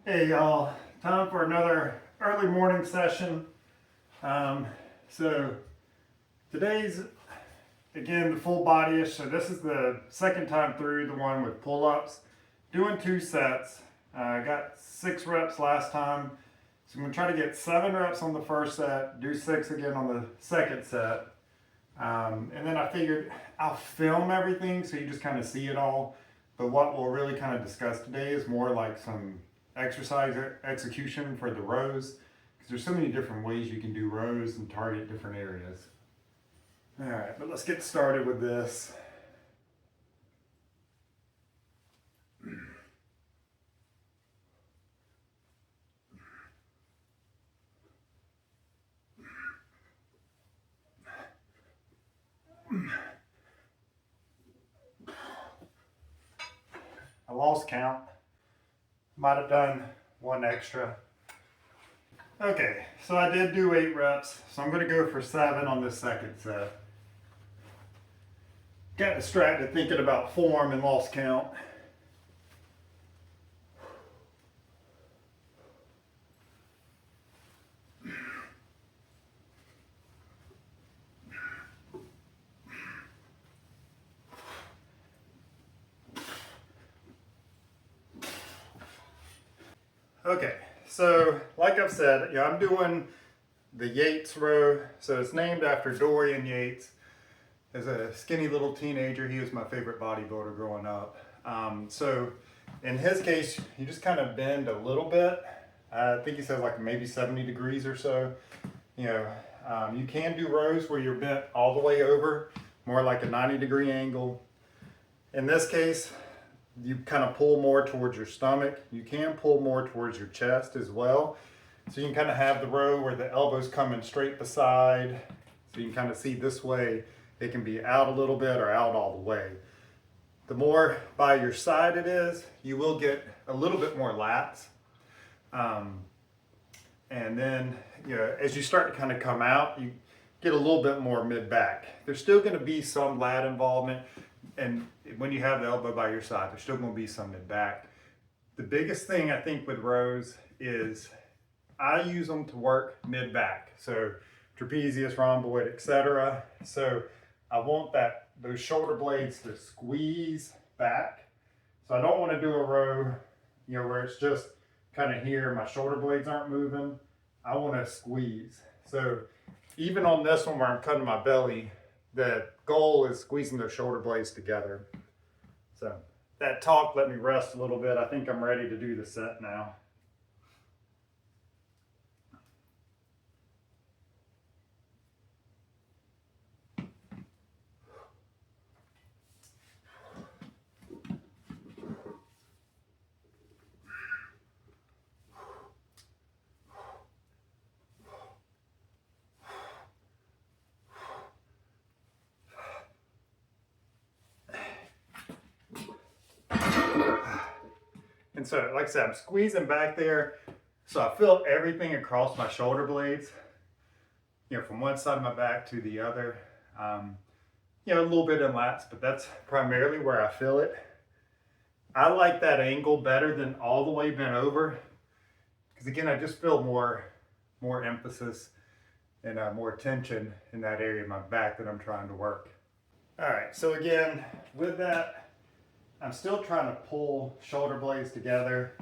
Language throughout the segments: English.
Hey y'all, time for another early morning session. So today's again the full body-ish. So this is the second time through the one with pull-ups. Doing 2 sets. I got 6 reps last time. So I'm gonna try to get 7 reps on the first set, do 6 again on the second set. And then I figured I'll film everything so you just kind of see it all. But what we'll really kind of discuss today is more like some exercise execution for the rows, because there's so many different ways you can do rows and target different areas. All right, but let's get started with this. I lost count. Might have done one extra. Okay, so I did do 8 reps, so I'm going to go for 7 on this second set. Got distracted thinking about form and lost count. Okay, so like I've said, I'm doing the Yates row. So it's named after Dorian Yates. As a skinny little teenager, he was my favorite bodybuilder growing up. So in his case, you just kind of bend a little bit. I think he says like maybe 70 degrees or so. You can do rows where you're bent all the way over, more like a 90-degree angle. In this case, you kind of pull more towards your stomach. You can pull more towards your chest as well. So you can kind of have the row where the elbows come in straight beside. So you can kind of see this way. It can be out a little bit or out all the way. The more by your side it is, you will get a little bit more lats. And then, as you start to kind of come out, you get a little bit more mid-back. There's still going to be some lat involvement. And when you have the elbow by your side, there's still going to be some mid-back. The biggest thing I think with rows is I use them to work mid-back. So trapezius, rhomboid, etc. So I want those shoulder blades to squeeze back. So I don't want to do a row, where it's just kind of here, my shoulder blades aren't moving. I want to squeeze. So even on this one where I'm cutting my belly, the goal is squeezing those shoulder blades together. So that talk let me rest a little bit. I think I'm ready to do the set now. And so, like I said, I'm squeezing back there, so I feel everything across my shoulder blades, from one side of my back to the other. A little bit in lats, but that's primarily where I feel it. I like that angle better than all the way bent over, because again, I just feel more emphasis and more tension in that area of my back that I'm trying to work. All right, so again, with that, I'm still trying to pull shoulder blades together.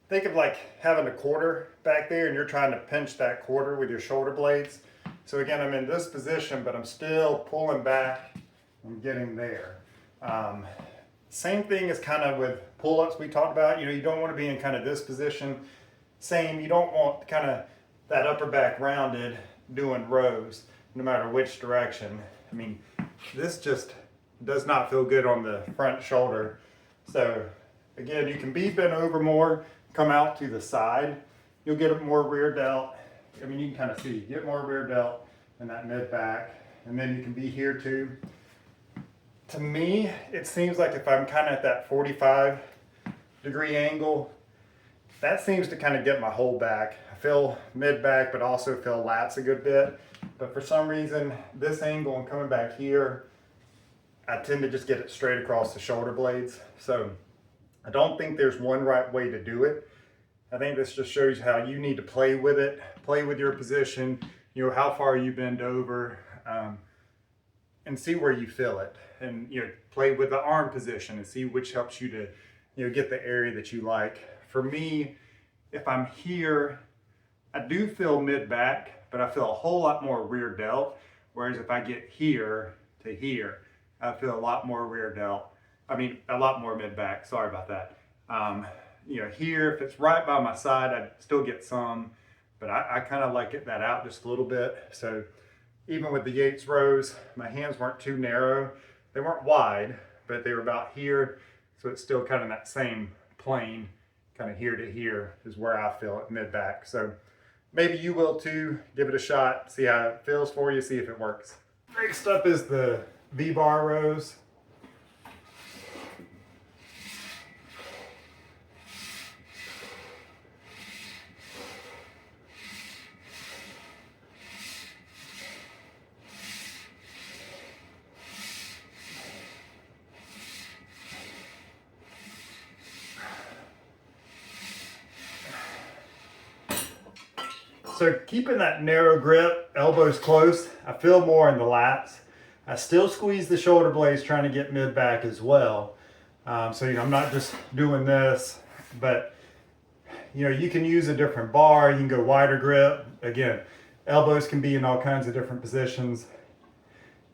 Think of like having a quarter back there and you're trying to pinch that quarter with your shoulder blades. So again, I'm in this position, but I'm still pulling back and getting there. Same thing as kind of with pull-ups we talked about. You don't want to be in kind of this position. Same, you don't want kind of that upper back rounded doing rows, no matter which direction. I mean, this just does not feel good on the front shoulder. So again, you can be bent over more, come out to the side. You'll get more rear delt. I mean, you can kind of see, get more rear delt in that mid back. And then you can be here too. To me, it seems like if I'm kind of at that 45-degree angle, that seems to kind of get my whole back. I feel mid back, but also feel lats a good bit. But for some reason, this angle and coming back here, I tend to just get it straight across the shoulder blades. So I don't think there's one right way to do it. I think this just shows you how you need to play with it, play with your position, you know, how far you bend over, and see where you feel it. And, you know, play with the arm position and see which helps you to, you know, get the area that you like. For me, if I'm here, I do feel mid back, but I feel a whole lot more rear delt. Whereas if I get here to here, I feel a lot more rear delt. I mean, a lot more mid back. Sorry about that. You know, here, if it's right by my side, I still get some, but I kind of like it that out just a little bit. So even with the Yates rows, my hands weren't too narrow. They weren't wide, but they were about here. So it's still kind of that same plane, kind of here to here is where I feel it mid back. So maybe you will too. Give it a shot, see how it feels for you, see if it works. Next up is the V-bar rows. So keeping that narrow grip, elbows close, I feel more in the lats. I still squeeze the shoulder blades trying to get mid back as well. So, you know, I'm not just doing this, but, you know, you can use a different bar. You can go wider grip. Again, elbows can be in all kinds of different positions.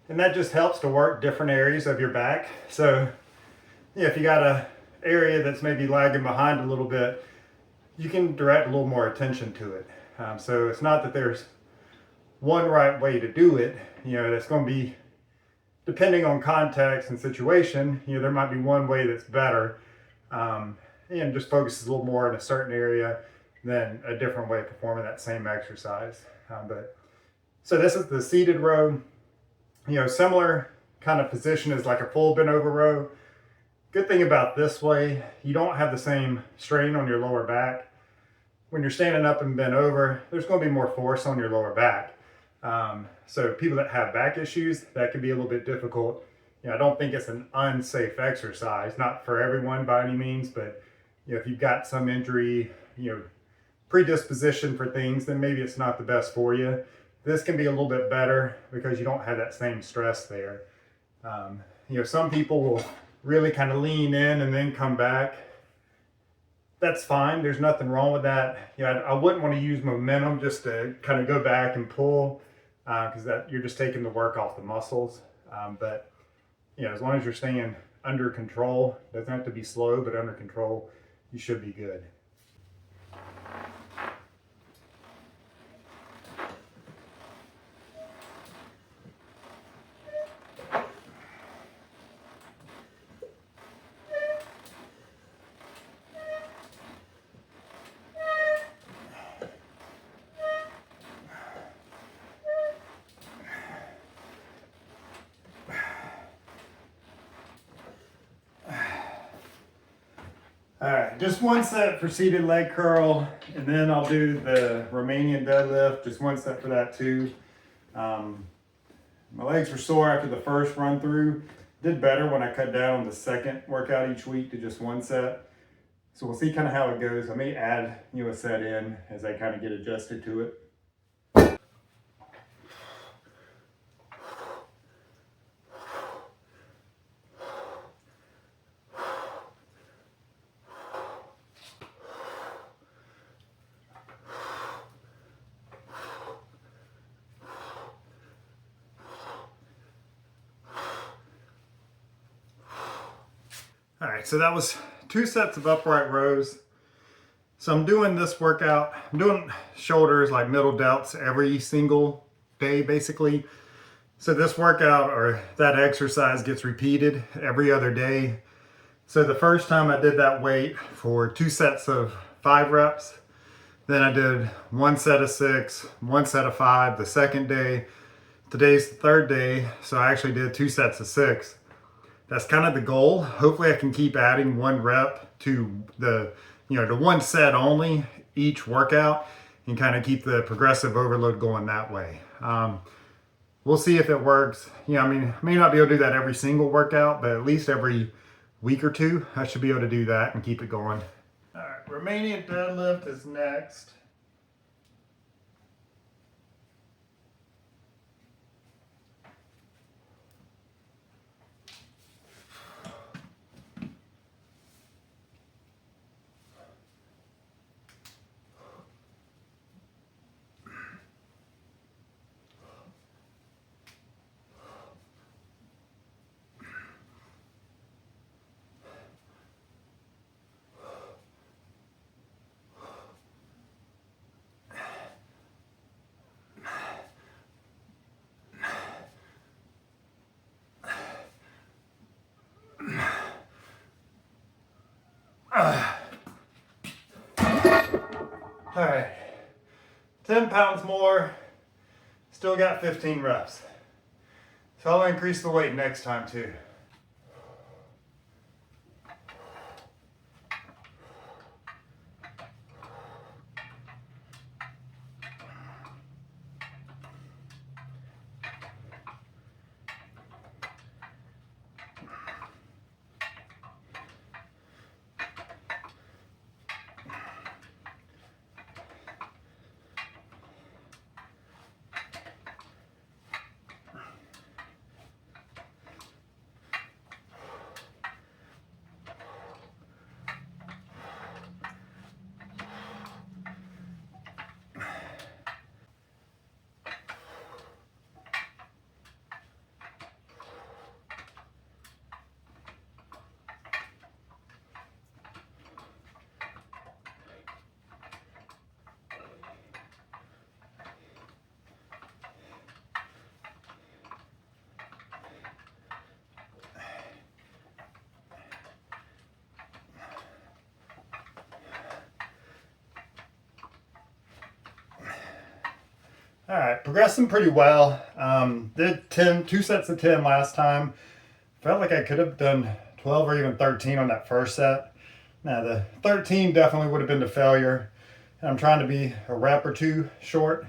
And that just helps to work different areas of your back. So, yeah, if you got a area that's maybe lagging behind a little bit, you can direct a little more attention to it. So it's not that there's one right way to do it. You know, that's going to be, depending on context and situation, you know, there might be one way that's better, and just focuses a little more in a certain area than a different way of performing that same exercise. So this is the seated row. You know, similar kind of position as like a full bent over row. Good thing about this way, you don't have the same strain on your lower back. When you're standing up and bent over, there's going to be more force on your lower back. So people that have back issues, that can be a little bit difficult. You know, I don't think it's an unsafe exercise, not for everyone by any means, but you know, if you've got some injury, you know, predisposition for things, then maybe it's not the best for you. This can be a little bit better because you don't have that same stress there. You know, some people will really kind of lean in and then come back. That's fine. There's nothing wrong with that. You know, I wouldn't want to use momentum just to kind of go back and pull, because that you're just taking the work off the muscles. But you know, as long as you're staying under control, doesn't have to be slow, but under control, you should be good. All right, just one set for seated leg curl, and then I'll do the Romanian deadlift, just one set for that too. My legs were sore after the first run through. Did better when I cut down on the second workout each week to just one set. So we'll see kind of how it goes. I may add, you know, a set in as I kind of get adjusted to it. All right, so that was 2 sets of upright rows. So I'm doing this workout, I'm doing shoulders like middle delts every single day basically. So this workout or that exercise gets repeated every other day. So the first time I did that weight for 2 sets of 5 reps. Then I did 1 set of 6, 1 set of 5 the second day. Today's the 3rd day, so I actually did 2 sets of 6. That's kind of the goal. Hopefully I can keep adding 1 rep to the, you know, to 1 set only each workout and kind of keep the progressive overload going that way. We'll see if it works. You know, I mean, I may not be able to do that every single workout, but at least every week or 2, I should be able to do that and keep it going. All right, Romanian deadlift is next. All right, 10 pounds more, still got 15 reps. So I'll increase the weight next time too. All right, progressing pretty well. Did 2 sets of 10 last time. Felt like I could have done 12 or even 13 on that first set. Now the 13 definitely would have been the failure. And I'm trying to be a rep or two short.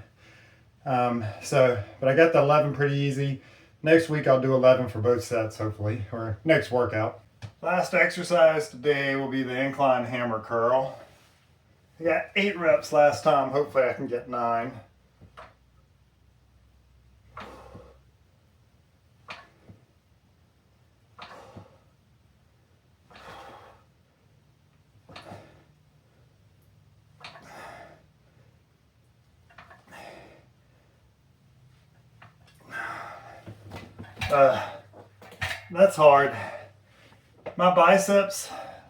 But I got the 11 pretty easy. Next week I'll do 11 for both sets hopefully, or next workout. Last exercise today will be the incline hammer curl. I got 8 reps last time. Hopefully I can get 9. That's hard. My biceps,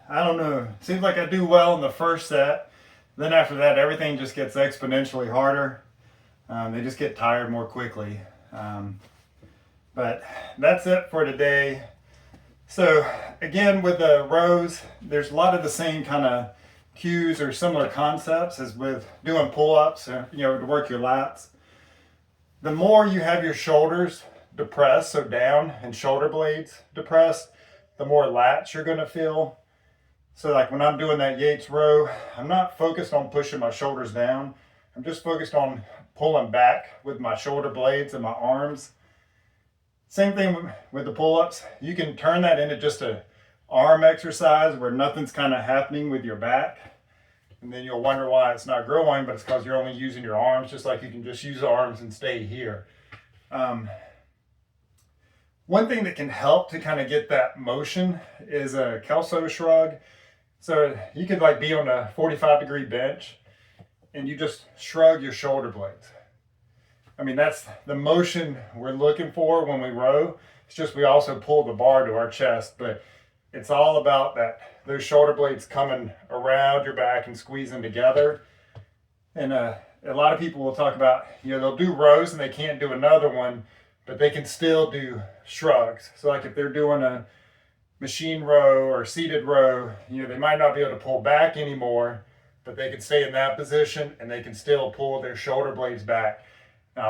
I don't know. Seems like I do well in the first set. Then after that, everything just gets exponentially harder. They just get tired more quickly. But that's it for today. So again, with the rows, there's a lot of the same kind of cues or similar concepts as with doing pull-ups, to work your lats. The more you have your shoulders depressed, so down, and shoulder blades depressed, the more lats you're going to feel. So like when I'm doing that Yates row, I'm not focused on pushing my shoulders down. I'm just focused on pulling back with my shoulder blades and my arms. Same thing with the pull-ups. You can turn that into just an arm exercise where nothing's kind of happening with your back. And then you'll wonder why it's not growing, but it's because you're only using your arms, just like you can just use arms and stay here. One thing that can help to kind of get that motion is a Kelso shrug. So you could be on a 45-degree bench and you just shrug your shoulder blades. I mean, that's the motion we're looking for when we row. It's just we also pull the bar to our chest, but it's all about those shoulder blades coming around your back and squeezing together. And a lot of people will talk about, they'll do rows and they can't do another one, but they can still do shrugs. So like if they're doing a machine row or seated row, they might not be able to pull back anymore, but they can stay in that position and they can still pull their shoulder blades back,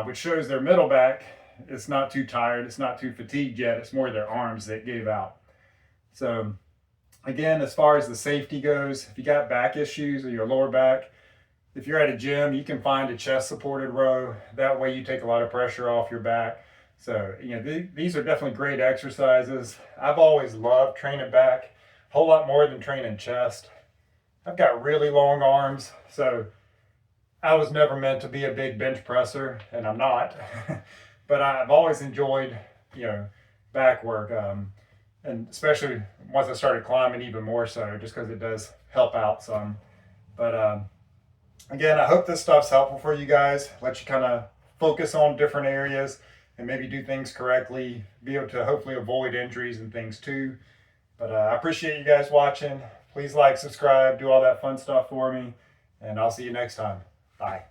which shows their middle back is not too tired, it's not too fatigued yet, it's more their arms that gave out. So again, as far as the safety goes, if you got back issues or your lower back, if you're at a gym, you can find a chest supported row. That way you take a lot of pressure off your back. So, these are definitely great exercises. I've always loved training back, a whole lot more than training chest. I've got really long arms, so I was never meant to be a big bench presser, and I'm not. But I've always enjoyed, back work, and especially once I started climbing, even more so, just because it does help out some. But again, I hope this stuff's helpful for you guys. Let you kind of focus on different areas and maybe do things correctly. Be able to hopefully avoid injuries and things too. But I appreciate you guys watching. Please like, subscribe, do all that fun stuff for me, and I'll see you next time. Bye.